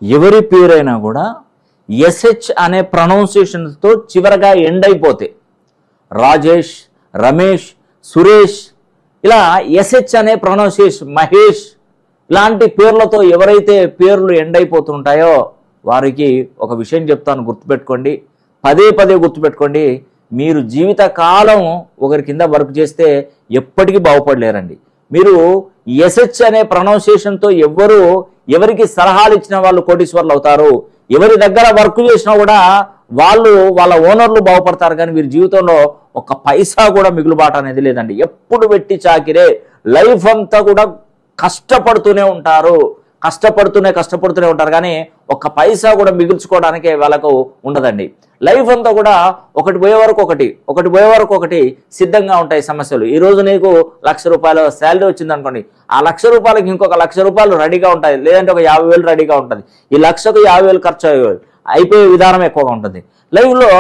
ఎవరి పేరైనా కూడా ఎస్హెచ్ అనే ప్రొనౌన్సియేషన్తో చివరగా ఎండ్ అయిపోతే, రాజేష్, రమేష్, సురేష్ ఇలా ఎస్హెచ్ అనే ప్రొనౌన్సియేషన్, మహేష్ ఇలాంటి పేర్లతో ఎవరైతే పేర్లు ఎండ్ అయిపోతుంటాయో వారికి ఒక విషయం చెప్తాను, గుర్తుపెట్టుకోండి, పదే పదే గుర్తుపెట్టుకోండి. మీరు జీవితకాలం ఒకరి కింద వర్క్ చేస్తే ఎప్పటికీ బాగుపడలేరండి. మీరు ఎస్హెచ్ అనే ప్రొనౌన్సియేషన్తో ఎవరికి సలహాలు ఇచ్చిన వాళ్ళు కోటీశ్వర్లు అవుతారు. ఎవరి దగ్గర వర్క్ చేసినా కూడా వాళ్ళ ఓనర్లు బాగుపడతారు. కానీ వీరి జీవితంలో ఒక పైసా కూడా మిగులుబాటు అనేది లేదండి. ఎప్పుడు పెట్టి చాకిరే, లైఫ్ అంతా కూడా కష్టపడుతూనే ఉంటారు, కష్టపడుతూనే ఉంటారు. కానీ ఒక్క పైసా కూడా మిగుల్చుకోవడానికి వాళ్ళకు ఉండదండి. లైఫ్ అంతా కూడా ఒకటి పోయే వరకు ఒకటి సిద్ధంగా ఉంటాయి సమస్యలు. ఈ రోజు నీకు ₹1,00,000 శాలరీ వచ్చింది అనుకోండి, ఆ ₹1,00,000 ఇంకొక ₹1,00,000 రెడీగా ఉంటుంది, లేదంటే ఒక 50,000 రెడీగా ఉంటుంది. ఈ 1,00,000కు 50,000 ఖర్చు అయిపోయే విధానం ఎక్కువగా ఉంటుంది. లైఫ్లో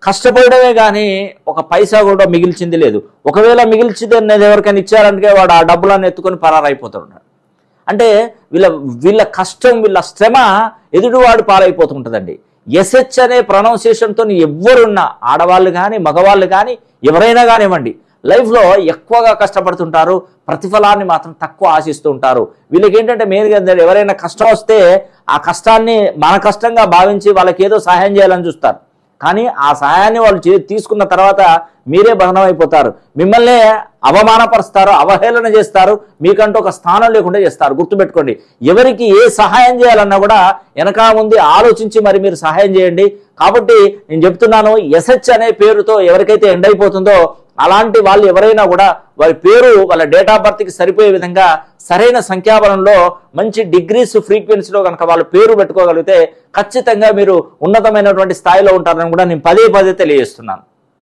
కష్టపడమే కానీ ఒక పైసా కూడా మిగిల్చింది లేదు. ఒకవేళ మిగిల్చింది అనేది ఎవరికైనా ఇచ్చారంటే వాడు ఆ డబ్బులను ఎత్తుకొని పరారైపోతున్నాడు. అంటే వీళ్ళ కష్టం, వీళ్ళ శ్రమ ఎదుటివాడు పాలైపోతుంటుందండి. ఎస్హెచ్ అనే ప్రొనౌన్సియేషన్తో ఎవరున్నా, ఆడవాళ్ళు కానీ మగవాళ్ళు కానీ ఎవరైనా కానివ్వండి, లైఫ్లో ఎక్కువగా కష్టపడుతుంటారు, ప్రతిఫలాన్ని మాత్రం తక్కువ ఆశిస్తూ ఉంటారు. వీళ్ళకి ఏంటంటే మెయిన్గా ఎవరైనా కష్టం వస్తే ఆ కష్టాన్ని మన కష్టంగా భావించి వాళ్ళకి ఏదో సహాయం చేయాలని చూస్తారు. కానీ ఆ సహాయాన్ని వాళ్ళు తీసుకున్న తర్వాత మీరే బహనం అయిపోతారు, మిమ్మల్ని అవమానపరుస్తారు, అవహేళన చేస్తారు, మీకంటూ ఒక స్థానం లేకుండా చేస్తారు. గుర్తుపెట్టుకోండి, ఎవరికి ఏ సహాయం చేయాలన్నా కూడా వెనక ముందు ఆలోచించి మరి మీరు సహాయం చేయండి. కాబట్టి నేను చెప్తున్నాను, ఎస్హెచ్ అనే పేరుతో ఎవరికైతే ఎండ్ అయిపోతుందో అలాంటి వాళ్ళు ఎవరైనా కూడా వారి పేరు వాళ్ళ డేట్ ఆఫ్ బర్త్కి సరిపోయే విధంగా సరైన సంఖ్యాబలంలో మంచి డిగ్రీస్ ఫ్రీక్వెన్సీలో కనుక వాళ్ళు పేరు పెట్టుకోగలిగితే ఖచ్చితంగా మీరు ఉన్నతమైనటువంటి స్థాయిలో ఉంటారని కూడా నేను పదే పదే తెలియజేస్తున్నాను.